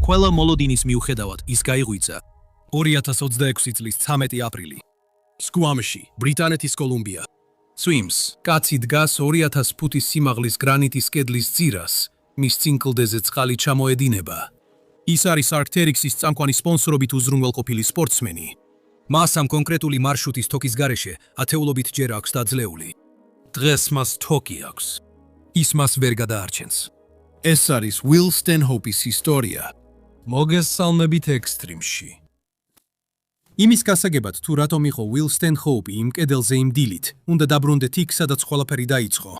ყველა მოლოდინის მიუხედავად ის გაიღვიძა 2026 წლის 13 აპრილი. სკუამში, ბრიტანეთის კოლუმბია. სვიმს, კაცი დგას 2000 ფუტის სიმაღლის გრანიტის კედლის ძირას, მის წინ კლდეზე წყალი ჩამოედინება. ის არის არქტერიქსის წამყვანი სპონსორობით უზრუნველყოფილი სპორტსმენი. მას ამ კონკრეტული მარშრუტის თოკის გარეშე ათეულობით ჯერ აქვს დაძლეული. დღეს მას თოკი აქვს. ის მას ვერ გადაარჩენს. ეს არის Will Stanhope-ის ისტორია. მოგესალმებით ექსტრიმში. იმის გასაგებად, თუ რატომ იყო Will Stanhope იმ კედელზე იმ დილით, უნდა დაბრუნდეთ იქ, სადაც ყველაფერი დაიწყო.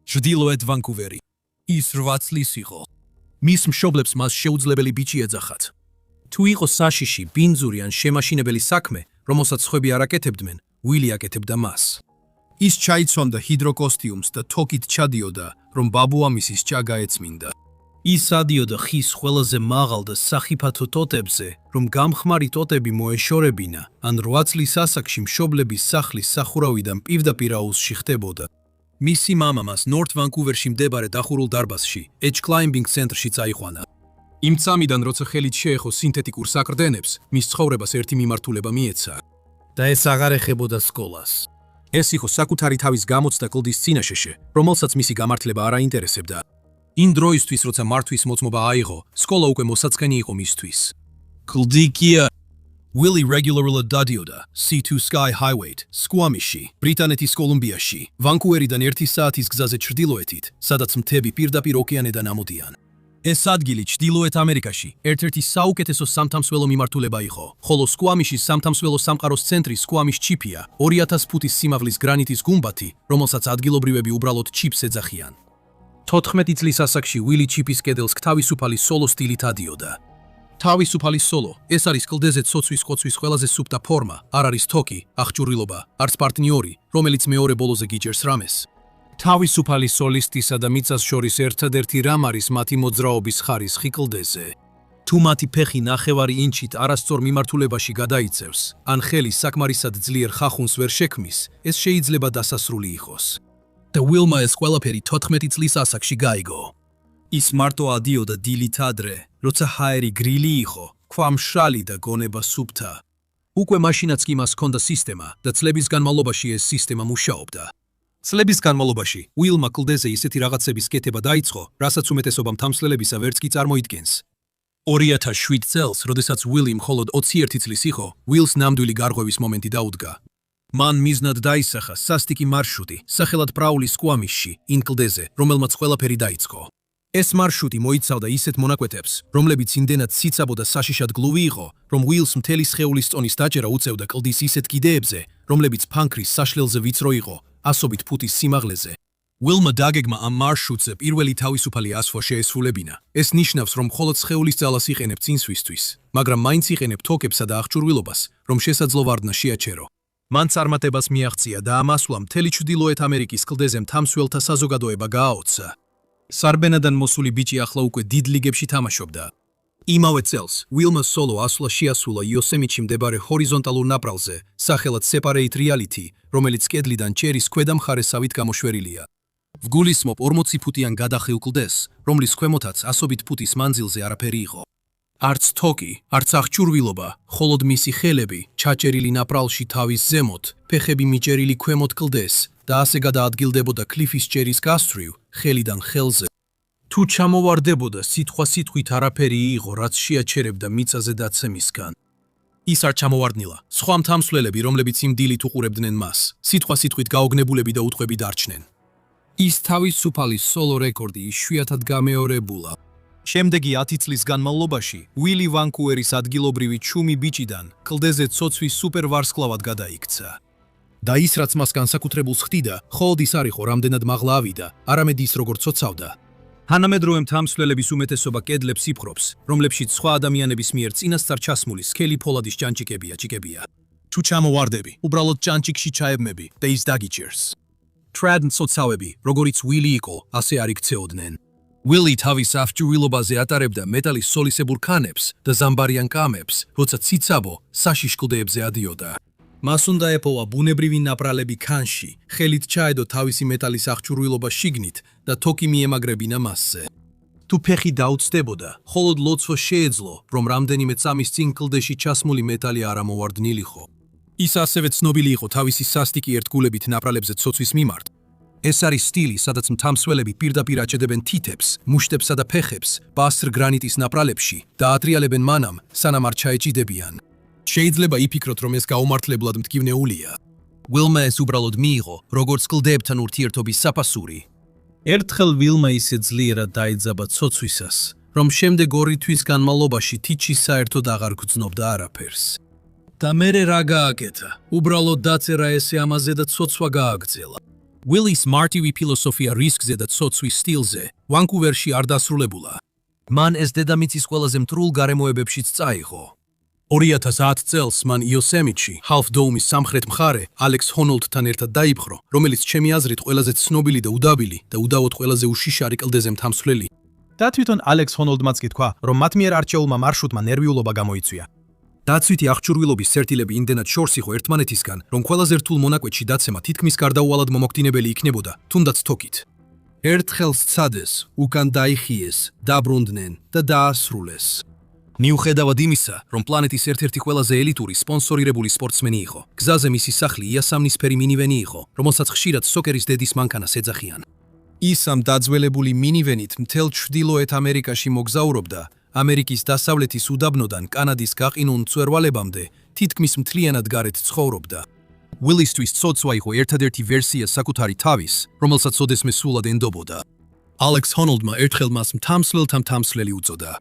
ჩრდილოეთ ვანკუვერი. ის 8 წლის იყო. მის მშობლებს მას შეუძლებელი ბიჭი ეძახათ. თუ იყო საშიში, ბინძური ან შემაშინებელი საქმე, რომელსაც ხვები არ აკეთებდნენ, Will აკეთებდა მას. ის ჩაიცვამდა ჰიდროკოსტიუმს და თოკით ჩადიოდა, რომ ბაბუამისის ჭა გაეწმინდა. ის ადიოდა ხის ყველაზე მაღალ და სახიფათო ტოტებზე, რომ გამხმარი ტოტები მოეშორებინა, ან 8 წლის ასაკში მშობლების სახლის სახურავიდან პირდაპირ აუზში ხდებოდა. მისი მამა მას ნორთ ვანკუვერში მდებარე დახურულ დარბაზში, Edge Climbing ცენტრში წაიყვანა. იმ წამიდან, როცა ხელით შეეხო სინთეტიკურ საკრდენებს, მის ცხოვრებას ერთი მიმართულება მიეცა და ეს აღარ ეხებოდა სკოლას. ეს იყო საკუთარი თავის გამოცდა კლდის წინაშეში, რომელსაც მისი გამართლება არ აინტერესებდა. იმ დროისთვის, როცა მართვის მოწმობა აიღო, სკოლა უკვე მოსაწყენი იყო მისთვის. კლდი კი არა. Willie regularly დადიოდა C2 Sky Highway-თ, სკუამში, ბრიტანეთის კოლუმბიაში, ვანკუვერიდან 1 საათის გზაზე ჩრდილოეთით, სადაც მთები პირდაპირ ოკეანედან ამოდიან. ეს ადგილი ჩრდილოეთ ამერიკაში ერთ-ერთი საუკეთესო სამთამსვლელო მიმართულება იყო, ხოლო სკუამიშის სამთამსვლელო სამყაროს ცენტრი სკუამის ჩიფია, 2000 ფუტის სიმაღლის გრანიტის გუმბათი, რომელსაც ადგილობრივები უბრალოდ ჩიფს ეძახიან. 14 წლის ასაკში Willie ჩიფის კედელს თავისუფალი სოლო სტილით ადიოდა. თავისუფალი სოლო, ეს არის კლდეზე ცოცვის ყოცვის ყველაზე სუფთა ფორმა, არ არის თოკი, აღჭურვილობა, არც პარტნიორი, რომელიც მეორე ბოლოზე გიჭერს რამეს. თავისუფალი სოლისტისა და მიწას შორის ერთადერთი რამ არის მათი მოძრაობის ხარისხი კლდეზე. თუ მათი ფეხი 9 ინჩით არასწორ მიმართულებაში გადაიცევს, ან ხელი საკმარისად ძლიერ ხახუნს ვერ შექმნის, ეს შეიძლება დასასრული იყოს. და Willმა ეს ყველაფერი 14 წლის ასაკში გაიგო. ის მარტო ადიოდა დილით ადრე, როცა ჰაერი გრილი იყო, ქვა მშრალი და გონება სუფთა. უკვე მაშინაც კი მას ჰქონდა სისტემა და წლების განმავლობაში ეს სისტემა მუშაობდა. წლების განმავლობაში Willმა კლდეზე ისეთი რაღაცების კეთება დაიწყო, რასაც უმეტესობა მთამსვლელებისა ვერც კი წარმოიდგენს. 2007 წელს, როდესაც Willie მხოლოდ 21 წლის იყო, Will's ნამდვილი გარღვევის მომენტი დაუდგა. მან მიზნად დაისახა სასტიკი მარშრუტი, სახელად პრაულის სკუამში, იმ კლდეზე, რომელმაც ყველაფერი დაიწყო. ეს მარშრუტი მოიცავდა ისეთ მონაკვეთებს, რომლებიც იმდენად ციცაბო და საშიშად გლუვი იყო, რომ Will's მთელი სხეულის წონის დაჭერა უწევდა კლდის ისეთ კიდეებზე, რომლებიც ფანქრის საშლელზე ვიწრო იყო, 100 ფუტის სიმაღლეზე. Willმა დაგეგმა ამ მარშრუტზე პირველი თავისუფალი ასვლა შეესრულებინა. ეს ნიშნავს, რომ მხოლოდ სხეულის ძალას იყენებ წინსვისთვის, მაგრამ მაინც იყენებ თოკებსა და აღჭურვილობას, რომ შესაძლო ვარდნა შეაჩერო. მან წარმატებას მიაღწია და ამ ასვლამ მთელი ჩრდილოეთ ამერიკის კლდეზე მთამსვლელთა საზოგადოება გააოცა. სარბენადან მოსული ბიჭი ახლა უკვე დიდ ლიგებში თამაშობდა. იმავე წელს Willმა სოლო ასვლა შეასრულა იოსემიტში მდებარე ჰორიზონტალურ ნაპრალზე, სახელად Separate Reality, რომელიც კედლიდან ჭერის ქვედა მხარესავით გამოშვერილია. ვგულისხმობ 40 ფუტიან გადახილ კლდეს, რომლის ქვემოთაც 100 ფუტის მანძილზე არაფერი იყო. არც თოკი, არც აღჭურვილობა, მხოლოდ მისი ხელები, ჩაჭერილი ნაპრალში თავის ზემოთ, ფეხები მიჭერილი ქვემოთ კლდეს და ასე გადაადგილდებოდა კლიფის ჭერის გასწვრივ, ხელიდან ხელზე. თუ ჩამოვარდებოდა, სიტყვასიტყვით არაფერი იყო, რაც შეაჩერებდა მიწაზე დაცემისგან. ის არ ჩამოვარდნილა. სხვა მთამსვლელები, რომლებიც იმ დილით უყურებდნენ მას, სიტყვასიტყვით გაოგნებულები და უთყვები დარჩნენ. ის თავისუფალი სოლო რეკორდი იშვიათად გამეორებულა. შემდეგი 10 წლის განმავლობაში Willie ვანკუვერის ადგილობრივი ჩუმი ბიჭიდან კლდეზე ცოცვის სუპერვარსკვლავად გადაიქცა. და ის, რაც მას განსაკუთრებულს ხდიდა, მხოლოდ ის არ იყო, რამდენად მაღლა ავიდა, არამედ ის, როგორ ცოცავდა. თანამედროვე მთამსვლელების უმეტესობა კედლებს იფხრობს, რომლებშიც სხვა ადამიანების მიერ წინასწარ ჩასმული სქელი ფოლადის ჭანჭიკებია. თუ ჩამოვარდები, უბრალოდ ჭანჭიკში ჩაებმები და ის დაგიჭერს. Trad მცოცავები, როგორიც Willie იყო, ასე არ იქცეოდნენ. Willie თავის აღჭურვილობაზე ატარებდა მეტალის სოლისებურ ქანებს და ზამბარიან კამებს, როცა ციცაბო, საშიშ კლდეებზე ადიოდა. მას უნდა ეპოვა ბუნებრივი ნაპრალები ქანში, ხელით ჩაედო თავისი მეტალის აღჭურვილობა შიგნით და თოკი მიემაგრებინა მასზე. თუ ფეხი დაუცდებოდა, მხოლოდ ლოცვა შეეძლო, რომ რამდენიმე წამის წინ კლდეში ჩასმული მეტალი არ ამოვარდნილიყო. ის ასევე ცნობილი იყო თავისი სასტიკი ერთგულებით ნაპრალებზე ცოცვის მიმართ. ეს არის სტილი, სადაც მთამსვლელები პირდაპირ აჭედებენ თითებს, მუშტებსა და ფეხებს ბასრ გრანიტის ნაპრალებში და ატრიალებენ მანამ, სანამ არ ჩაეჭიდებიან. შეიძლება იფიქროთ, რომ ეს გაუმართლებლად მტკივნეულია. ვილმა ეს უბრალოდ მიიღო, როგორც კლდებთან ურთიერთობის საფასური. ერთხელ ვილმა ისე ძლიერად დაიძაბა ცოცვისას, რომ შემდეგ 2 თვის განმავლობაში თითში საერთოდ აღარ გრძნობდა არაფერს. და მერე რა გააკეთა? უბრალოდ დაწერა ესე ამაზე და ცოცვა გააგრძელა. ვილის მარტივი ფილოსოფია რისკზე და ცოცვის სტილზე ვანკუვერში არ დასრულებულა. მან ეს დედამიწის ყველაზე მტრულ გარემოებებშიც წაიღო. 2010 წელს მან იოსემიტში, ჰალფ დოუმის სამხრეთ მხარე, ალექს ჰონოლდთან ერთად დაიპყრო, რომელიც ჩემი აზრით ყველაზე ცნობილი და უდაბილი და უდავოდ ყველაზე უშიშარი კლდეზე მთამსვლელი. და თვითონ ალექს ჰონოლდმაც კი თქვა, რომ მათ მიერ არჩეულმა მარშრუტმა ნერვიულობა გამოიწვია. დაცვითი აღჭურვილობის წერტილები იმდენად შორს იყო ერთმანეთისგან, რომ ყველაზე რთულ მონაკვეთში დაცემა თითქმის გარდაუვალად მომოქმედებელი იქნებოდა, თუნდაც თოკით. ერთხელ სცადეს, უკან დაიხიეს, დაბრუნდნენ და დაასრულეს. მიუხედავად იმისა, რომ პლანეტის ერთ-ერთი ყველაზე ელიტური სპონსორირებული სპორტსმენი იყო, გზაზე მისი სახლი იასამნისფერი მინივენი იყო, რომელსაც ხშირად სოკერის დედის მანქანას ეძახიან. ის ამ დაძველებული მინივენით მთელ ჩრდილოეთ ამერიკაში მოგზაურობდა, ამერიკის დასავლეთის უდაბნოდან კანადის გაყინულ მწვერვალებამდე თითქმის მთლიანად გარეთ ცხოვრობდა. ვილისთვის ცოცვა იყო ერთადერთი ვერსია საკუთარი თავის, რომელსაც ოდესმე სულად ენდობოდა. ალექს ჰონოლდმა ერთხელ მას მთამსვლელი უწოდა.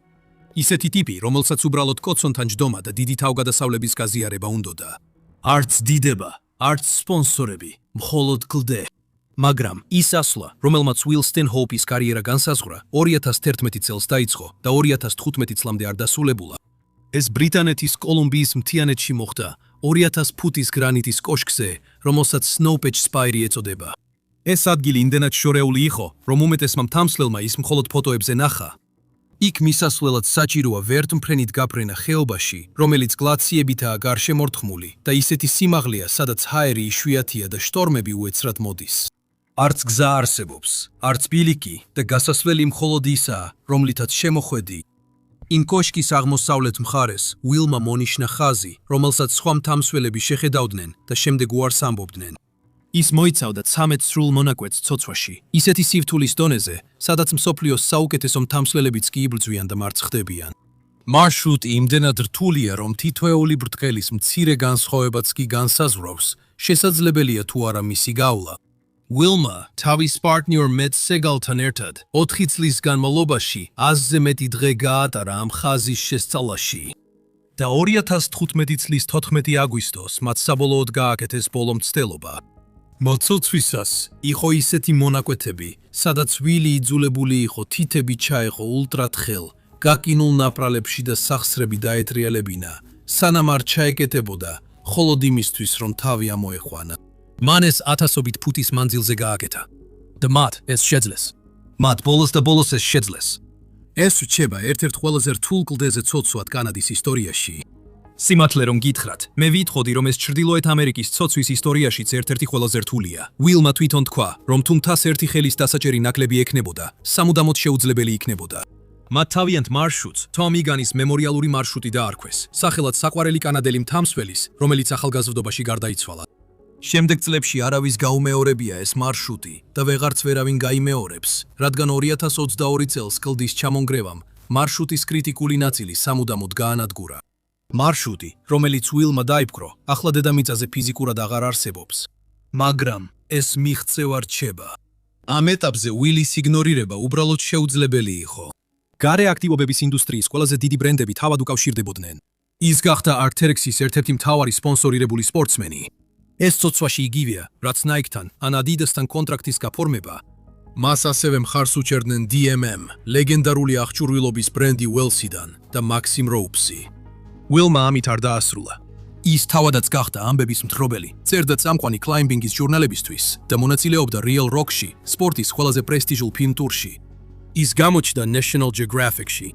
ისეთი ტიპი, რომელსაც უბრალოდ კოცონთან ჯდომა და დიდი თავგადასავლების გაზიარება უნდოდა. არც დიდება, არც სპონსორები, მხოლოდ კლდე. მაგრამ ის ასვლა, რომელმაც ვილ სტენჰოუპის კარიერა განსაზღვრა, 2011 წელს დაიწყო და 2015 წლამდე არ დასრულებულა. ეს ბრიტანეთის კოლუმბიის მთიანეთში მოხდა, 2000 ფუტის გრანიტის კოშკზე, რომელსაც სნოუპეჩ სპაირი ეწოდება. ეს ადგილი იმდენად შორეული იყო, რომ უმეტესმა მთამსვლელმა ის მხოლოდ ფოტოებზე ნახა. იქ მისასვლელად საჭიროა ვერტმფრენით გაფრენა ხეობაში, რომელიც გლაციებითაა გარშემორტყმული და ისეთი სიმაღლეა, სადაც ჰაერი იშვიათია და შტორმები უეცრად მოდის. არც გზა არსებობს, არც ბილიკი და გასასვლელი მხოლოდ ისაა, რომლითაც შემოხვედი. იმ კოშკის აღმოსავლეთ მხარეს ვილმა მონიშნა ხაზი, რომელსაც სხვა მთამსვლელები შეხედავდნენ და შემდეგ უარს ამბობდნენ. ის მოიცავდა 13 სრულ მონაკვეთს ცოცვაში, ისეთი სივრცელის დონეზე, სადაც მსოფლიოს საუკეთესო მთამსვლელებიც კი იბრძვიან და მარცხდებიან. მარშრუტი იმდენად რთულია, რომ თითოეული ბრტყელის მცირე განსხვავებაც კი განსაზღვრავს, შესაძლებელია თუ არა მისი გავლა. ვილმა თავის პარტნიორ მეტ სეგალთან ერთად 4 წლის განმავლობაში 100-ზე მეტი დღე გაატარა ამ ხაზის შესწავლაში. და 2015 წლის 14 აგვისტოს მათ საბოლოოდ გააკეთეს ბოლო მცდელობა. მოცოცვისას იყო ისეთი მონაკვეთები, სადაც ვილი იძულებული იყო თითები ჩაეყო ულტრათხელ, გაკინულ ნაპრალებში და სახსრები დაეტრიალებინა, სანამ არ ჩაეკეტებოდა, მხოლოდ იმისთვის, რომ თავი ამოეხვანა. მან ეს 1000-ობით ფუტის მანძილზე გააკეთა. და მათ ეს შეძლეს. მათ ბოლოს და ბოლოს ეს შეძლეს. ეს რჩება ერთ-ერთ ყველაზე რთულ კლდეზე ცოცვად კანადის ისტორიაში. სიმართლე რომ გითხრათ, მე ვიტყოდი, რომ ეს ჩრდილოეთ ამერიკის ცოცვის ისტორიაშიც ერთ-ერთი ყველაზე რთულია. ვილმა თვითონ თქვა, რომ თუ მთას ერთი ხელის დასაჭერი ნაკლები ექნებოდა, სამუდამოდ შეუძლებელი იქნებოდა. მათ თავიანთ მარშრუტს თომ იგანის მემორიალური მარშრუტი დაარქვეს, სახელად საყვარელი კანადელი მთამსვლელის, რომელიც ახალგაზრდობაში გარდაიცვალა. შემდეგ წლებში არავის გაუმეორებია ეს მარშრუტი და ვეღარც ვერავინ გაიმეორებს, რადგან 2022 წელს კლდის ჩამონგრევამ მარშრუტის კრიტიკული ნაწილი სამუდამოდ გაანადგურა. მარშრუტი, რომელიც ვილმა დაიპყრო, ახლა დედამიწაზე ფიზიკურად აღარ არსებობს. მაგრამ ეს მიღწევა რჩება. ამ ეტაპზე ვილის იგნორირება უბრალოდ შეუძლებელი იყო. გარე აქტივობების ინდუსტრიის ყველაზე დიდი ბრენდები თავად უკავშირდებოდნენ. ის გახდა Arc'teryx's ერთ-ერთი მთავარი სპონსორირებული სპორტსმენი. ეს ცოცვაში იგივეა, რაც Nike-თან ან Adidas-თან კონტრაქტის გაფორმება. მას ასევე მხარს უჭერდნენ DMM, ლეგენდარული აღჭურვილობის ბრენდი Wells-დან და Maxim Ropes-ი. ვილმა ამით არ დაასრულა. ის თავადაც გახდა ამბების მთხრობელი, წერდა წამყვანი კლაიმბინგის ჟურნალებისთვის და მონაწილეობდა Real Rock-ში, სპორტის ყველაზე პრესტიჟულ ფილმტურში. ის გამოჩნდა National Geographic-ში.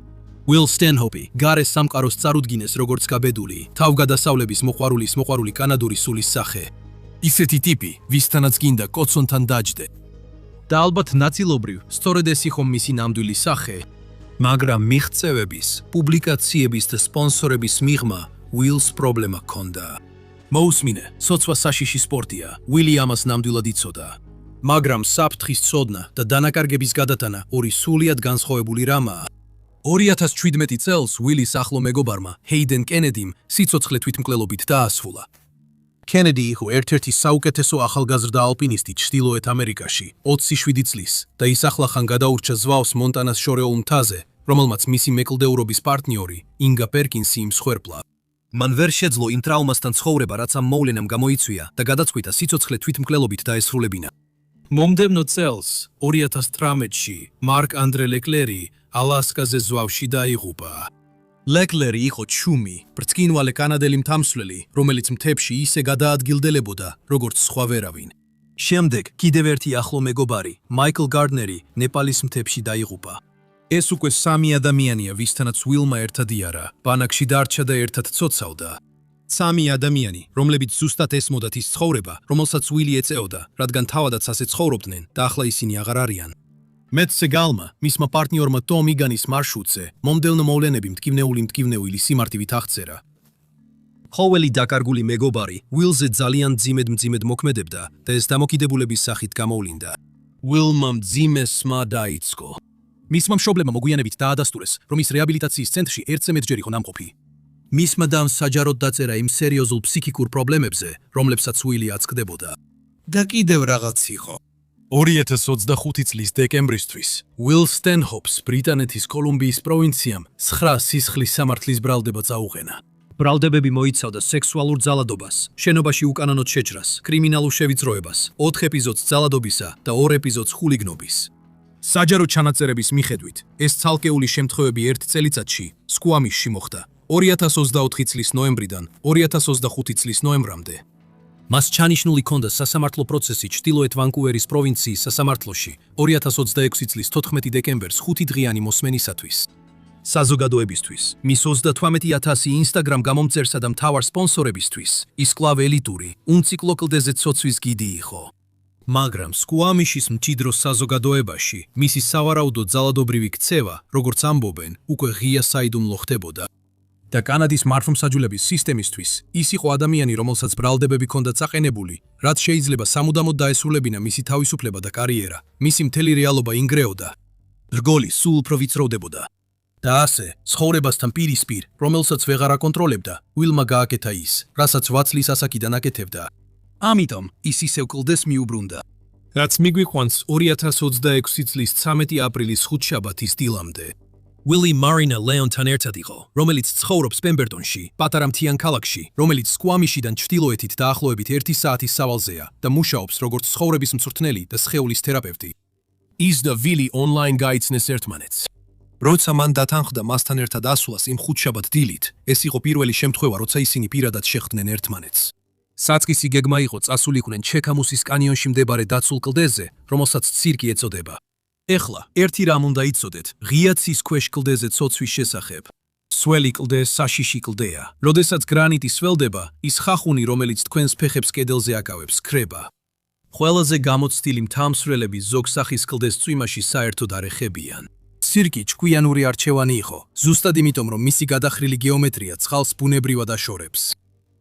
ვილ სტენჰოუპი გარე სამყაროს წარუდგინეს როგორც გაბედული, თავგადასავლების მოყვარული კანადური სულის სახე. ისეთი ტიპი, ვისთანაც გინდა კოცონთან დაჯდე. და ალბათ ნაწილობრივ, სწორედ ეს იყო მისი ნამდვილი სახე. მაგრამ მიღწევების, პუბლიკაციების და სპონსორების მიღმა ვილს პრობლემა ჰქონდა. მოусმინე, სოცვა საშიში სპორტია, ვილი ამას ნამდვილად იცოდა. მაგრამ საფრთხის ცოდნა და დანაკარგების გადატანა ორი სრულიად განსხვავებული რამაა. 2017 წელს ვილის ახლო მეგობარმა ჰეიდენ კენედიმ სიცოცხლე თვითმკვლელობით დაასრულა. კენედი იყო ერთ-ერთი საუკეთესო ახალგაზრდა ალპინისტი ჩრდილოეთ ამერიკაში 27 წლის და ის ახლახან გადაურჩა ზვავს მონტანას შორეულ მთაზე, რომელმაც მისი მეკლდეურობის პარტნიორი ინგა პერკინსი იმსხვერპლა. მან ვერ შეძლო იმ ტრავმასთან ცხოვრება, რაც ამ მოვლენამ გამოიწვია და გადაწყვიტა სიცოცხლე თვითმკვლელობით დაესრულებინა. მომდევნო წელს 2018-ში მარკ ანდრე ლეკლერი ალასკაზე ზვავში დაიღუპა. ლეკლერი იყო ჩუმი, ბრწყინვალე კანადელი მთამსვლელი, რომელიც მთებში ისე გადაადგილდებოდა, როგორც სხვა ვერავინ. შემდეგ კიდევ ერთი ახლო მეგობარი, მაიკლ გარდნერი, ნეპალის მთებში დაიღუპა. ეს უკვე 3 ადამიანია, ვისთანაც ვილმა ერთად იარა, ბანაკში დარჩა და ერთად ცოცავდა. 3 ადამიანი, რომლებიც ზუსტად ესმოდათ ის ცხოვრება, რომელსაც ვილი ეწეოდა, რადგან თავადაც ასე ცხოვრობდნენ და ახლა ისინი აღარ არიან. მეტ სეგალმა, მისმა პარტნიორმა ტომ იგანის მარშრუტზე, მომდევნო მოვლენები მტკივნეული სიმარტივით აღწერა. ყოველი დაკარგული მეგობარი ვილზე ძალიან მძიმედ მოქმედებდა და ეს დამოკიდებულების სახით გამოვლინდა. ვილმა მძიმე სმა დაიწყო. მისმა მშობლებმა მოგვიანებით დაადასტურეს, რომ ის რეაბილიტაციის ცენტრში ერთზე მეტჯერ იყო ნამყოფი. მისმა დამ საჯაროდ დაწერა იმ სერიოზულ ფსიქიკურ პრობლემებზე, რომლებსაც ვილი აწკდებოდა. და კიდევ რაღაც იყო. 2025 წლის დეკემბრისთვის ვილ სტენჰოპს ბრიტანეთის კოლუმბიის პროვინციამ 9 სისხლის სამართლის ბრალდება წაუყენა. ბრალდებები მოიცავდა სექსუალურ ძალადობას, შენობაში უკანონოდ შეჭრას, კრიმინალურ შევიწროებას, 4 ეპიზოდს ძალადობისა და 2 ეპიზოდს ხულიგნობის. საჯარო ჩანაწერების მიხედვით, ეს ცალკეული შემთხვევები ერთ წელიწადში სკუამიშში მოხდა 2024 წლის ნოემბრიდან 2025 წლის ნოემბრამდე. მას ჩანიშნული ჰქონდა სასამართლო პროცესი ჩრდილოეთ ვანკუვერის პროვინციის სასამართლოში 2026 წლის 14 დეკემბერს 5 დღიანი მოსმენისათვის. საზოგადოებისთვის, მის 38,000 ინსტაგრამ გამომწერსა და მთავარ სპონსორებისთვის, ის კვლავ ელიტური, უნციკლოკლდეზე ცოცვის გიდი იყო. მაგრამ სკუამიშის მჭიდრო საზოგადოებაში მისი სავარაუდო ძალადობრივი ქცევა, როგორც ამბობენ, უკვე ღია საიდუმლო ხდებოდა. და კანადის მართლმსაჯულების სისტემისთვის ის იყო ადამიანი, რომელსაც ბრალდებები ჰქონდა წაყენებული, რაც შეიძლება სამუდამოდ დაესრულებინა მისი თავისუფლება და კარიერა, მისი მთელი რეალობა ინგრეოდა. რგოლი სულ უფრო ვიწროვდებოდა. და ასე, ცხოვრებასთან პირისპირ, რომელსაც ვეღარ აკონტროლებდა, ვილმა გააკეთა ის, რასაც 8 წლის ასაკიდან აკეთებდა. ამიტომ ის ისევ კლდეს მიუბრუნდა. რაც მიგვიყვანს 2026 წლის 13 აპრილის ხუთშაბათის დილამდე. ვილი მარინა ლეონთან ერთად იყო, რომელიც ცხოვრობს პემბერტონში, პატარა მთიან ქალაქში, რომელიც სკუამიშიდან ჩრდილოეთით დაახლოებით 1 საათის სავალზეა და მუშაობს როგორც ცხოვრების მწვრთნელი და სხეულის თერაპევტი. ის და ვილი ონლაინ გაიცნეს ერთმანეთს. როცა მან დათანხმდა მასთან ერთად ასვლას იმ ხუთშაბათ დილით, ეს იყო პირველი შემთხვევა, როცა ისინი პირადად შეხვდნენ ერთმანეთს. საწყისი გეგმა იყო წასულიყვნენ ჩეკამუსის კანიონში მდებარე დაცულ კლდეზე, რომელსაც ცირკი ეწოდება. ეხლა, ერთი რამ უნდა იცოდეთ, ღია ცის ქვეშ კლდეზე ცოცვის შესახებ. სველი კლდე საშიში კლდეა. როდესაც გრანიტი სველდება, ის ხახუნი, რომელიც თქვენს ფეხებს კედელზე აკავებს, ქრება. ყველაზე გამოცდილი მთამსვლელები ზოგ სახის კლდეს წვიმაში საერთოდ არ ეხებიან. ცირკი ჭკვიანური არჩევანი იყო, ზუსტად იმიტომ, რომ მისი გადახრილი გეომეტრია ცხალს ბუნებრივად აშორებს.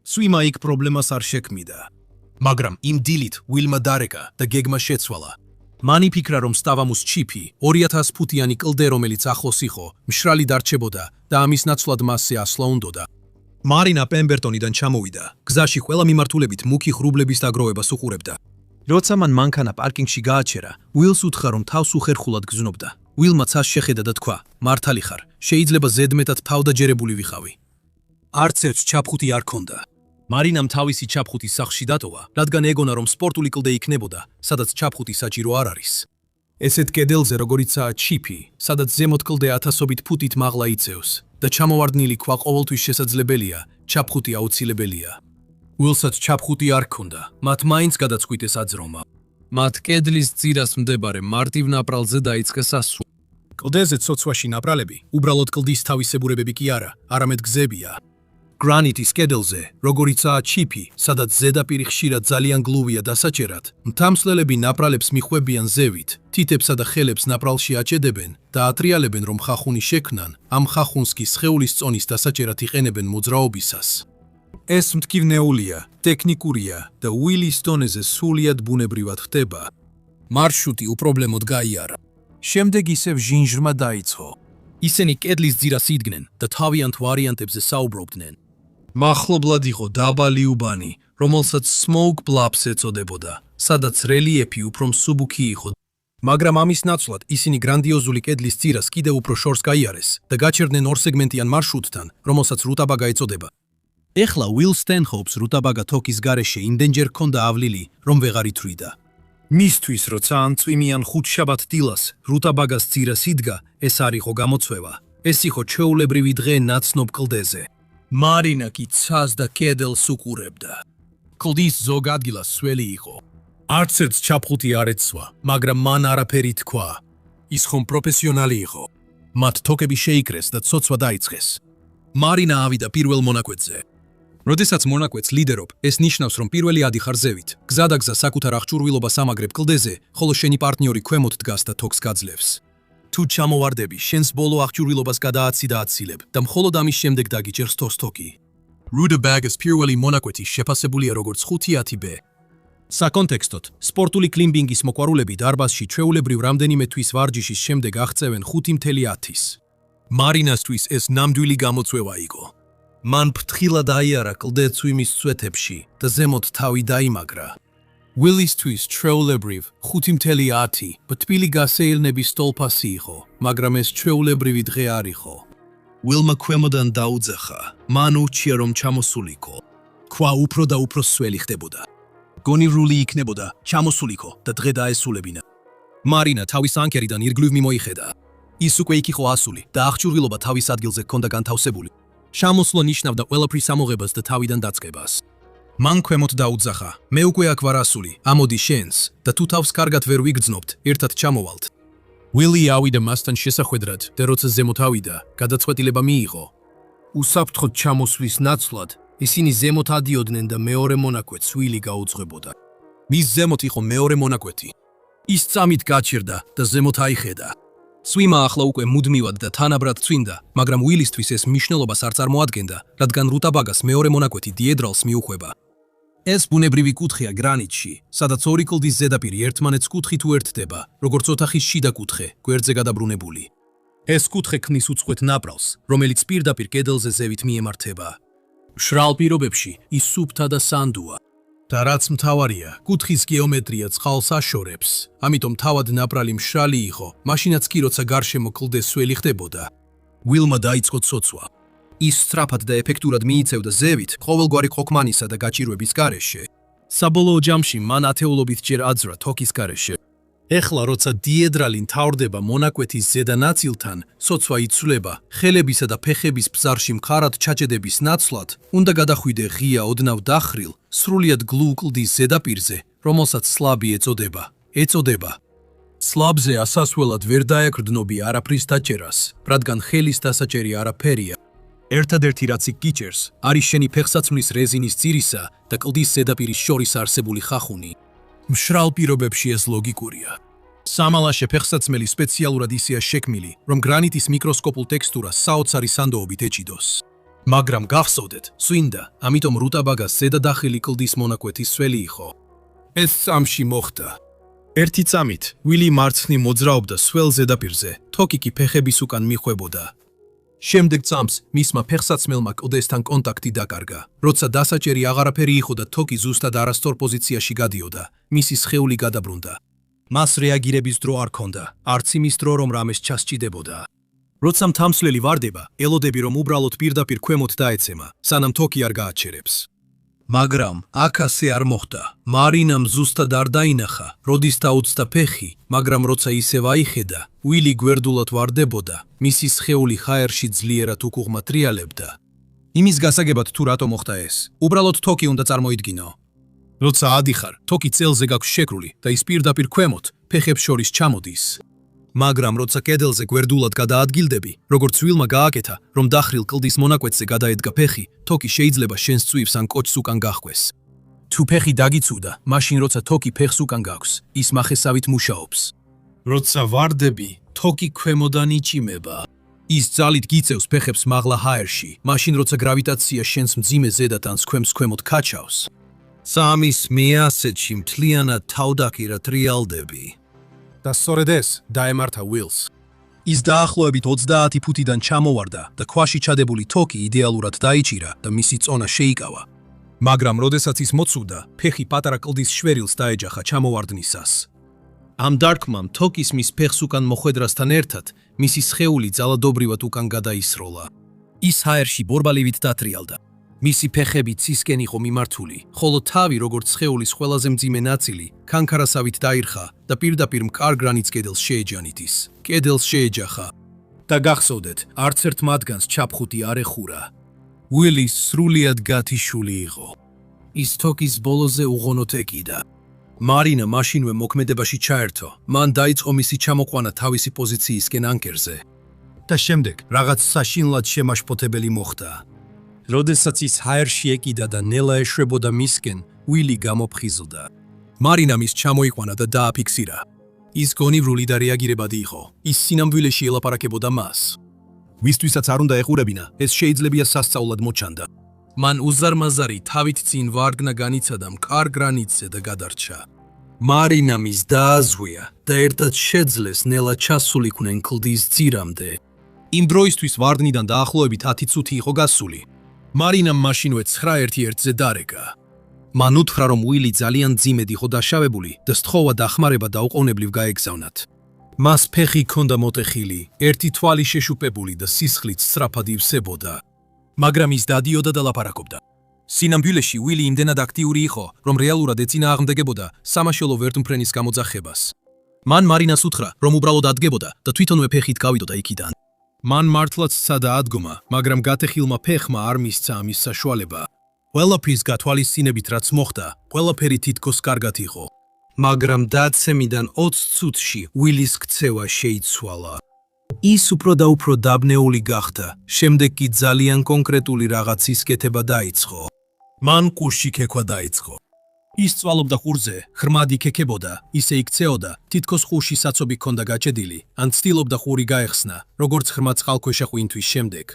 წვიმა იქ პრობლემას არ შექმნიდა. მაგრამ იმ დილით ვილმა დარეკა და გეგმა შეცვალა. მან იფიქრა, რომ სტავამუს ჩიფი, 2000 ფუტიანი კლდე, რომელიც ახლოს იყო, მშრალი დარჩებოდა და ამის ნაცვლად მასზე ასვლა უნდოდა. მარინა პემბერტონიდან ჩამოვიდა. გზაში ყველა მიმართულებით მუქი ღრუბლების დაგროვებას უყურებდა. როცა მან მანქანა პარკინგში გააჩერა, ვილს უთხრა, რომ თავს უხერხულად გზნობდა. ვილმა ცას შეხედა და თქვა, მართალი ხარ, შეიძლება ზედმეტად თავდაჯერებული ვიყავი. არც ერთ ჩაფხუტი არ ქონდა. მარინამ თავისი ჩაფხუტი სახლში დატოვა, რადგან ეგონა, რომ სპორტული კლდე იქნებოდა, სადაც ჩაფხუტი საჭირო არ არის. ესეთ კედელზე, როგორიცაა ჩიფი, სადაც ზემოთ კლდე 1000-ობით ფუტით მაღლა იწევს და ჩამოვარდნილი ქვა ყოველთვის შესაძლებელია, ჩაფხუტი აუცილებელია. ვილსაც ჩაფხუტი არ ქონდა, მათ მაინც გადაწყვიტეს აძრომა. მათ კედლის ძირას მდებარე მარტივ ნაპრალზე დაიწყეს ასვლა. კლდეზე ცოცვაში ნაპრალები უბრალოდ კლდის თავისებურებები კი არა, არამედ გზებია. გრანიტის კედელზე, როგორიცაა ჩიფი, სადაც ზედაპირი ხშირად ძალიან გლუვია დასაჭერად, მთამსვლელები ნაპრალებს მიხვებიან ზევით, თითებსა და ხელებს ნაპრალში აჭედებენ და ატრიალებენ, რომ ხახუნი შექმნან, ამ ხახუნს კი სხეულის წონის დასაჭერად იყენებენ მოძრაობისას. ეს მტკივნეულია, ტექნიკურია და უილის დონეზე სრულიად ბუნებრივად ხდება. მარშრუტი უპრობლემოდ გაიარა. შემდეგ ისევ ჟინჟრმა დაიწყო. ისინი კედლის ძირას იდგნენ და თავიანთ ვარიანტებზე საუბრობდნენ. მახლობლად იყო დაბალი უბანი, რომელსაც Smoke Bluffs ეწოდებოდა, სადაც რელიეფი უფრო მსუბუქი იყო. მაგრამ ამის ნაცვლად ისინი გრანდიოზული კედლის ძირას კიდევ უფრო შორს გაიარეს და გაჩერდნენ ორსეგმენტიან მარშრუტთან, რომელსაც რუტაბაგა ეწოდება. ეხლა Will Stanhope-ს რუტაბაგა თოკის გარეშე იმდენჯერ ჰქონდა ავლილი, რომ ვეღარ ითვლიდა. მისთვის, როცა ან წვიმიან ხუთშაბათ დილას რუტაბაგას ძირას იდგა, ეს არ იყო გამოცვევა. ეს იყო ჩვეულებრივი დღე ნაცნობ კლდეზე. მარინა კი ცას და კედელს უყურებდა. კლდის ზოგ ადგილას სველი იყო. არც ერთ ჩაფხუთი არ ეცვა, მაგრამ მან არაფერი თქვა. ის ხომ პროფესიონალი იყო. მათ თოკები შეიკრეს და ცოცვა დაიწყეს. მარინა ავიდა პირველ მონაკვეთზე. როდესაც მონაკვეთს ლიდერობ, ეს ნიშნავს, რომ პირველი ადიხარ ზევით. გზადაგზა საკუთარ აღჭურვილობას ამაგრებ კლდეზე, ხოლო შენი პარტნიორი ქვემოთ დგას და თოკს გაძლევს. თუ ჩამოვარდები, შენს ბოლო აღჭურვილობას გადააცი და აცილებ და მხოლოდ ამის შემდეგ დაგიჭერს თოს თოკი. რუტაბაგას პირველი მონაკვეთი შეფასებულია როგორც 5-10 ბ. საკონტექსტოდ, სპორტული კლიმბინგის მოყვარულები დარბაზში ჩვეულებრივ რამდენიმე თვის ვარჯიშის შემდეგ აღწევენ 5-10-ის. მარინასთვის ეს ნამდვილი გამოცვევა იყო. მან ფრთხილად აიარა კლდე წვიმის წვეთებში და ზემოთ თავი დაიმაგრა. ვილისთვის ჩვეულებრივ 5-10 თბილი გასეირნების სტოლფასი იყო, მაგრამ ეს ჩვეულებრივი დღე არ იყო. ვილმა ქვემოდან დაუძახა, მან ურჩია რომ ჩამოსულიყო. ქვა უფრო და უფრო სველი ხდებოდა. გონივრული იქნებოდა, ჩამოსულიყო და დღე დაესულებინა. მარინა თავის ანკერიდან ირგვლივ მიმოიხედა. ის უკვე იქ იყო ასული და აღჭურვილობა თავის ადგილზე ჰქონდა განთავსებული. ჩამოსვლა ნიშნავდა ყველაფრის ამოღებას და თავიდან დაწყებას. მან ქვემოთ დაუძახა, მე უკვე აქ ვარ ასული, ამოდი შენს და თუ თავს კარგად ვერ ვიგრძნობთ, ერთად ჩამოვალთ. ვილი ავიდა მასთან შესახვედრად და როცა ზემოთ ავიდა, გადაწყვეტილება მიიღო. უსაფრთხოდ ჩამოსვლის ნაცვლად, ისინი ზემოთ ადიოდნენ და მეორე მონაკვეთს ვილი გაუძღვებოდა. მის ზემოთ იყო მეორე მონაკვეთი. ის წამით გაჩერდა და ზემოთ აიხედა. სვიმა ახლა უკვე მუდმივად და თანაბრად წვინდა, მაგრამ ვილისთვის ეს მნიშვნელობას არ წარმოადგენდა, რადგან რუტაბაგას მეორე მონაკვეთი დიედრალს მიუხვება. ეს ბუნებრივი კუთხეა გრანიტში, სადაც ორი კლდის ზედაპირი ერთმანეთს კუთხით უერთდება, როგორც ოთახის შიდა კუთხე, გვერდზე გადაბრუნებული. ეს კუთხე ქმნის უწყვეტ ნაპრალს, რომელიც პირდაპირ კედელზე ზევით მიემართება. მშრალ პირობებში ის სუფთა და სანდუა. და რაც მთავარია, კუთხის გეომეტრია წყალს აშორებს, ამიტომ თავად ნაპრალი მშრალი იყო, მაშინაც კი როცა გარშემო კლდე სველი ხდებოდა. ვილმა დაიწყო ცოცვა. ის სწრაფად და ეფექტურად მიიწევდა ზევით ყოველგვარი ყოქმანისა და გაჭირვების გარეშე. საბოლოო ჯამში მან ათეულობით ჯერ აძვრა თოკის გარეშე. ეხლა როცა დიედრალი მთავრდება მონაკვეთის ზედა ნაწილთან, ცოცვა იცვლება, ხელებისა და ფეხების ბზარში მხარად ჩაჭედების ნაცვლად, უნდა გადახვიდე ღია ოდნავ დახრილ, სრულიად გლუვ კლდის ზედაპირზე, რომელსაც სლაბი ეწოდება. სლაბზე ასასვლელად ვერ დაეკრდნობი არაფრის დაჭერას, რადგან ხელის დასაჭერი არაფერია. ერთადერთი რაც იქ გიჭერს, არის შენი ფეხსაცმლის რეზინის ძირისა და კლდის ზედაპირის შორის არსებული ხახუნი. მშრალ პირობებში ეს ლოგიკურია. სამალაშე ფეხსაცმელი სპეციალურად ისეა შექმნილი, რომ გრანიტის მიკროსკოპულ ტექსტურას საოცარი სანდოობით ეჭიდოს. მაგრამ გახსოვდეთ, სვინდა, ამიტომ რუტაბაგას ზედა დახილი კლდის მონაკვეთი სველი იყო. ეს წამში მოხდა. ერთი წამით, ვილი მარცხნი მოძრაობდა სველ ზედაპირზე, თოკი კი ფეხების უკან მიხვებოდა. შემდეგ წამს მისმა ფეხსაცმელმა კლდესთან კონტაქტი დაკარგა. როცა დასაჭერი აღარაფერი იყო და თოკი ზუსტად არასწორ პოზიციაში გადიოდა, მისი სხეული გადაბრუნდა. მას რეაგირების დრო არ ჰქონდა, არც იმის დრო, რომ რამეს ჩასჭიდებოდა. როცა მთამსვლელი ვარდება, ელოდები, რომ უბრალოდ პირდაპირ ქვემოთ დაეცემა, სანამ თოკი არ გააჩერებს. მაგრამ აქ ასე არ მოხდა. მარინამ ზუსტად არ დაინახა, როდის დაუწდა ფეხი, მაგრამ როცა ისევ აიხედა, ვილი გვერდულად ვარდებოდა, მისი სხეული ჰაერში ძლიერად უკუღმა ტრიალებდა. იმის გასაგებად თუ რატო მოხდა ეს, უბრალოდ თოკი უნდა წარმოიდგინო. როცა ადიხარ, თოკი წელზე გაქვს შეკრული და ის პირდაპირ ქვემოთ, ფეხებს შორის ჩამოდის. მაგრამ როცა კედელზე გვერდულად გადაადგილდები, როგორც ვილმა გააკეთა, რომ დახრილ კლდის მონაკვეთზე გადაედგა ფეხი, თოკი შეიძლება შენს წვივს ან კოჭს უკან გახვეს. თუ ფეხი დაგიცუდა, მაშინ როცა თოკი ფეხს უკან გაქვს, ის მახესავით მუშაობს. როცა ვარდები, თოკი ქვემოდან იჭიმება. ის ძალით გიწევს ფეხებს მაღლა ჰაერში, მაშინ როცა გრავიტაცია შენს მძიმე ზედად ან სქვემს ქვემოთ ქაჩავს. სამის მეასეთში მთლიანად თავდაკირად რეალდები. და სწორედ ეს დაემართა ვილს. ის დაახლოებით 30 ფუტიდან ჩამოვარდა და ქვაში ჩადებული თოკი იდეალურად დაიჭირა და მისი წონა შეიკავა. მაგრამ როდესაც ის მოცუდა, ფეხი პატარა კლდის შვერილს დაეჯახა ჩამოვარდნისას. ამ დარქმამ თოკის მის ფეხს უკან მოხვედრასთან ერთად, მისი სხეული ძალადობრივად უკან გადაისროლა. ის ჰაერში ბორბალივით დატრიალდა. მისი ფეხები ცისკენ იყო მიმართული, ხოლო თავი, როგორც სხეულის ყველაზე მძიმე ნაწილი, ქანქარასავით დაირხა და პირდაპირ მყარ გრანიტს კედელს შეეჯანით ის. კედელს შეეჯახა. და გახსოვდეთ, არც ერთ მათგანს ჩაფხუტი არ ეხურა. ვილის სრულიად გათიშული იყო. ის თოკის ბოლოზე უღონოდ ეკიდა. მარინა მაშინვე მოქმედებაში ჩაერთო. მან დაიწყო მისი ჩამოყვანა თავისი პოზიციისკენ ანკერზე. და შემდეგ რაღაც საშინლად შემაშფოთებელი მოხდა. როდესაც ის ჰაერში ეკიდა და ნელა ეშვებოდა მისკენ, ვილი გამოფხიზლდა. მარინა მის ჩამოიყვანა და დააფიქსირა. ის გონივრული და რეაგირებადი იყო. ის სინამდვილეში ელაპარაკებოდა მას. ვისთვისაც არ უნდა ეხურებინა, ეს შეიძლებია სასწაულად მოჩანდა. მან უზარმაზარი თავით წინ ვარდნა განიცადა მყარ გრანიტზე და გადარჩა. მარინა მის დააზღვია და ერთად შეძლეს ნელა ჩასულიყვნენ კლდის ძირამდე. იმ დროისთვის ვარდნიდან დაახლოებით 10 წუთი იყო გასული. მარინამ მაშინვე 9:1-ზე დარეკა. მან უთხრა, რომ ვილი ძალიან ძიმედ იყო დაშავებული და სთხოვა დახმარება დაუყოვნებლივ გაეგზავნათ. მას ფეხი ჰქონდა მოტეხილი, ერთი თვალი შეშუპებული და სისხლიც სწრაფად ივსებოდა. მაგრამ ის დადიოდა და ლაპარაკობდა. სინამდვილეში ვილი იმდენად აქტიური იყო, რომ რეალურად ეწინააღმდეგებოდა სამაშველო ვერტმფრენის გამოძახებას. მან მარინას უთხრა, რომ უბრალოდ ადგებოდა და თვითონვე ფეხით გავიდოდა იქიდან. მან მართლაც სცადა ადგომა, მაგრამ გატეხილმა ფეხმა არ მისცა ამის საშუალება. ყველაფრის გათვალისწინებით რაც მოხდა, ყველაფერი თითქოს კარგად იყო. მაგრამ დაცემიდან 20 წუთში ვილის ქცევა შეიცვალა. ის უფრო და უფრო დაბნეული გახდა, შემდეგ კი ძალიან კონკრეტული რაღაცის კეთება დაიწყო. მან კურში ქექვა დაიწყო. ის წვალობდა ხურზე, ხრმად იქექებოდა, ისე იქცეოდა, თითქოს ხურში საცობი ჰქონდა გაჭედილი, ან ცდილობდა ხური გაეხსნა, როგორც ხრმა წყალქვეშა ღვინთვის შემდეგ.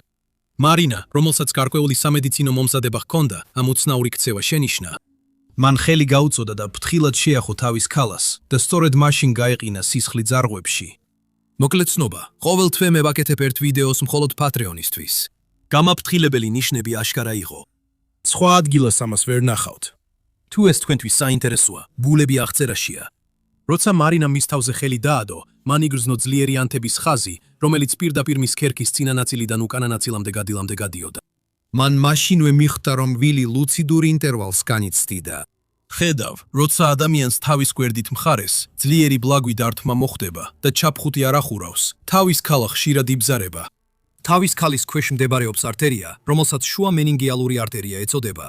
მარინა, რომელსაც გარკვეული სამედიცინო მომზადება ჰქონდა, ამ უცნაური ქცევა შენიშნა. მან ხელი გაუწოდა და ფრთხილად შეახო თავის ქალას და სწორედ მაშინ გაეყინა სისხლი ძარღვებში. მოკლედ ცნობა, ყოველ თვე მე ვაკეთებ ერთ ვიდეოს მხოლოდ პატრეონისთვის. გამაფრთხილებელი ნიშნები აშკარა იყო. სხვა ადგილას ამას ვერ ნახავთ. თუ ეს თქვენთვის საინტერესოა, ბულები აღწერაშია. როცა მარინა მის თავზე ხელი დაადო, მან იგრძნო ძლიერი ანთების ხაზი, რომელიც პირდაპირ მის ქერქის წინა ნაწილიდან უკანა ნაწილამდე გადილამდე გადიოდა. მან მაშინვე მიხვდა, რომ ვილი ლუციდურ ინტერვალს განიცდიდა. ხედავ, როცა ადამიანს თავის გვერდით მხარეს, ძლიერი ბლაგვი დართმა მოხდება და ჩაფხუტი არ ახურავს, თავის ქალა ხშირად იბზარება. თავის ქალის ქვეშ მდებარეობს არტერია, რომელსაც შუა მენინგიალური არტერია ეწოდება.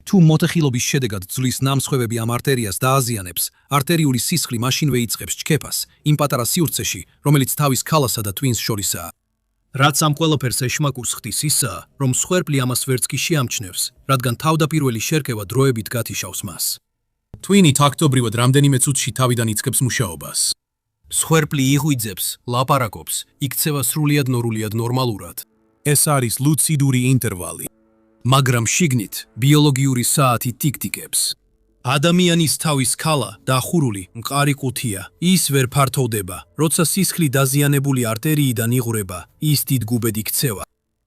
თუ მოტეხილობის შედეგად ძვლის ნამსხევები ამ არტერიას დააზიანებს, არტერიული სისხლი მაშინვე იწყებს ჩქეფას იმ პატარა სივრცეში, რომელიც თავის ქალასა და ტვინს შორისაა. რაც ამ ყველაფერს ეშმაკურს ხდის ისაა, რომ მსხვერპლი ამას ვერც კი შეამჩნევს, რადგან თავდაპირველი შერკევა დროებით გათიშავს მას. ტვინი თაქტობრივად რამდენიმე წუთში თავიდან იწყებს მუშაობას. მსხვერპლი იღვიძებს, ლაპარაკობს, იქცევა სრულიად ნორმალურად. ეს არის ლუციდური ინტერვალი. მაგრამ შიგნით ბიოლოგიური საათი ტიკტიკებს. ადამიანის თავის ქალა დახურული მყარი ყუთია, ის ვერ ფართოვდება, როცა სისხლი დაზიანებული არტერიიდან იღვრება, ის დიდ გუბედ იქცევა.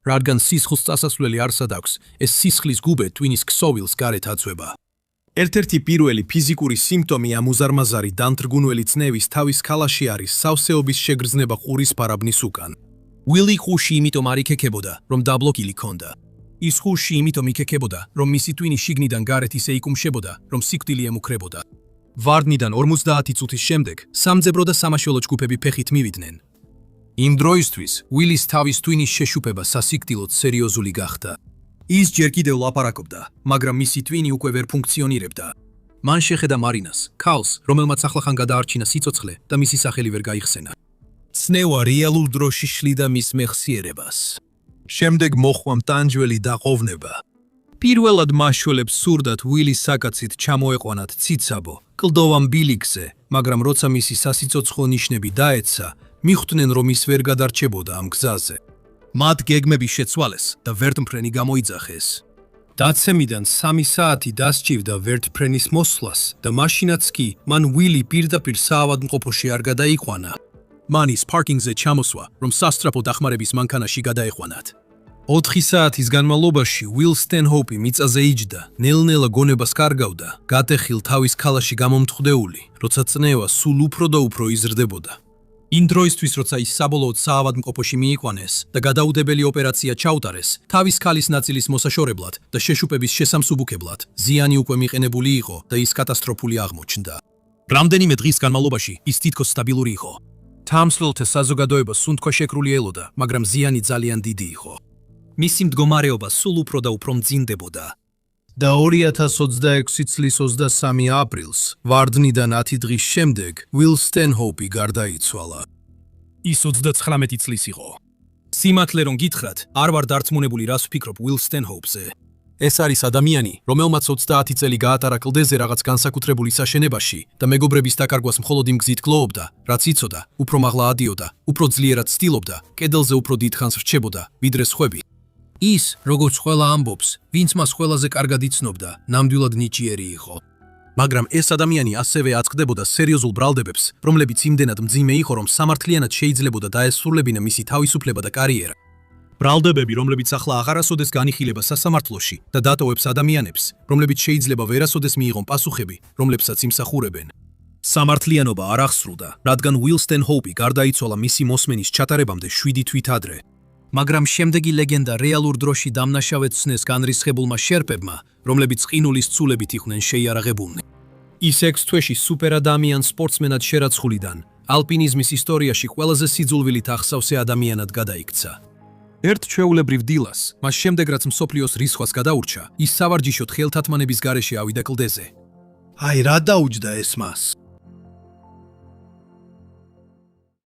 რადგან სისხლს წასასვლელი არსად აქვს, ეს სისხლის გუბე ტვინის ქსოვილს გარეთ აწვება. ერთ-ერთი პირველი ფიზიკური სიმპტომი ამ უზარმაზარი დამთრგუნველი წნევის თავის ქალაში არის სავსეობის შეგრძნება ყურის ფარაბნის უკან. ვილი ყურში იმიტომ არ იქექებოდა, რომ დაბლოკილი ჰქონდა. ის ხურში იმიტომ იქექებოდა, რომ მისი ტვინი შიგნიდან გარეთ ისე იკუმშებოდა, რომ სიკვდილი ემუქრებოდა. ვარდნიდან 50 წუთის შემდეგ სამძებრო და სამაშველო ჯგუფები ფეხით მივიდნენ. იმ დროისთვის ვილის თავის ტვინის შეშუპება სასიკვდილოდ სერიოზული გახდა. ის ჯერ კიდევ ლაპარაკობდა, მაგრამ მისი ტვინი უკვე ვერ ფუნქციონირებდა. მან შეხედა მარინას, ქალს, რომელმაც ახლახან გადაარჩინა სიცოცხლე და მისი სახელი ვერ გაიხსენა. ცნევა რეალურ დროში შლიდა მის მეხსიერებას. შემდეგ მოხვა მტანჯველი დაყოვნება. პირველად მაშველებს სურდათ ვილის საკაცით ჩამოეყვანათ ციცაბო, კლდოვან ბილიქზე, მაგრამ როცა მისი სასიცოცხლო ნიშნები დაეცა, მიხვდნენ, რომ ის ვერ გადარჩებოდა ამ გზაზე. მათ გეგმები შეცვალეს და ვერტმფრენი გამოიძახეს. დაცემიდან 3 საათი დასჭირდა ვერტმფრენის მოსვლას და მაშინაც კი მან ვილი პირდაპირ საავადმყოფოში არ გადაიყვანა. მან ის პარკინგზე ჩამოსვა, რომ სასტრაფო დახმარების მანქანაში გადაეყვანათ. 4 საათის განმავლობაში ვილ სტენჰოუპი მიწაზე იჯდა, ნელ-ნელა გონებას კარგავდა, გატეხილ თავის ქალაში გამომთხვდეული, როცა წნევა სულ უფრო და უფრო იზრდებოდა. იმ დროისთვის, როცა ის საბოლოოდ საავადმყოფოში მიიყვანეს და გადაუდებელი ოპერაცია ჩაუტარეს, თავის ქალის ნაწილის მოსაშორებლად და შეშუპების შესამსუბუქებლად, ზიანი უკვე მიყენებული იყო და ის კატასტროფული აღმოჩნდა. რამდენიმე დღის განმავლობაში ის თითქოს სტაბილური იყო. თამსვლელთა საზოგადოება სუნთქვა შეკრული ელოდა, მაგრამ ზიანი ძალიან დიდი იყო. მისი მდგომარეობა სულ უფრო და უფრო მძიმდებოდა. და 2026 წლის 23 აპრილს, ვარდნიდან 10 დღის შემდეგ, ვილ სტენჰოუპი გარდაიცვალა. ის 39 წლის იყო. სიმართლე რომ გითხრათ, არ ვარ დარწმუნებული რას ვფიქრობ ვილ სტენჰოუპზე. ეს არის ადამიანი, რომელმაც 30 წელი გაატარა კლდეზე რაღაც განსაკუთრებული საშენებაში და მეგობრების დაკარგვას მხოლოდ იმ გზით გლოობდა, რაც იცოდა, უფრო მაღლა ადიოდა, უფრო ძლიერად ცდილობდა, კედელზე უფრო დიდ ხანს რჩებოდა, ვიდრე სხვები. ის, როგორც ყველა ამბობს, ვინც მას ყველაზე კარგად იცნობდა, ნამდვილად ნიჭიერი იყო. მაგრამ ეს ადამიანი ასევე აწყდებოდა სერიოზულ ბრალდებებს, რომლებიც იმდენად მძიმე იყო, რომ სამართლიანად შეიძლებოდა დაესრულებინა მისი თავისუფლება და კარიერა. ბრალდებები, რომლებიც ახლა აღარასოდეს განიხილება სასამართლოში და დატოვებს ადამიანებს, რომლებიც შეიძლება ვერასოდეს მიიღონ პასუხები, რომლებსაც იმსახურებენ. სამართლიანობა არ აღსრულდა, რადგან ვილ სტენჰოუპი გარდაიცვალა მისი მოსმენის ჩატარებამდე 7 თვით ადრე. მაგრამ შემდეგი ლეგენდა რეალურ დროში დამნაშავედ ცნეს განრისხებულმა შერპებმა, რომლებიც ყინულის ცულებით იყვნენ შეიარაღებულნი. ის 6 თვეში სუპერ ადამიან სპორტსმენად შერაცხულიდან, ალპინიზმის ისტორიაში ყველაზე სიძულვილით ახსავსე ადამიანად გადაიქცა. ერთ ჩვეულებრივ დილას, მას შემდეგ რაც მსოფლიოს რისხვას გადაურჩა, ის სავარჯიშოდ ხელთათმანების გარეშე ავიდა კლდეზე. აი რა დაუჯდა ეს მას?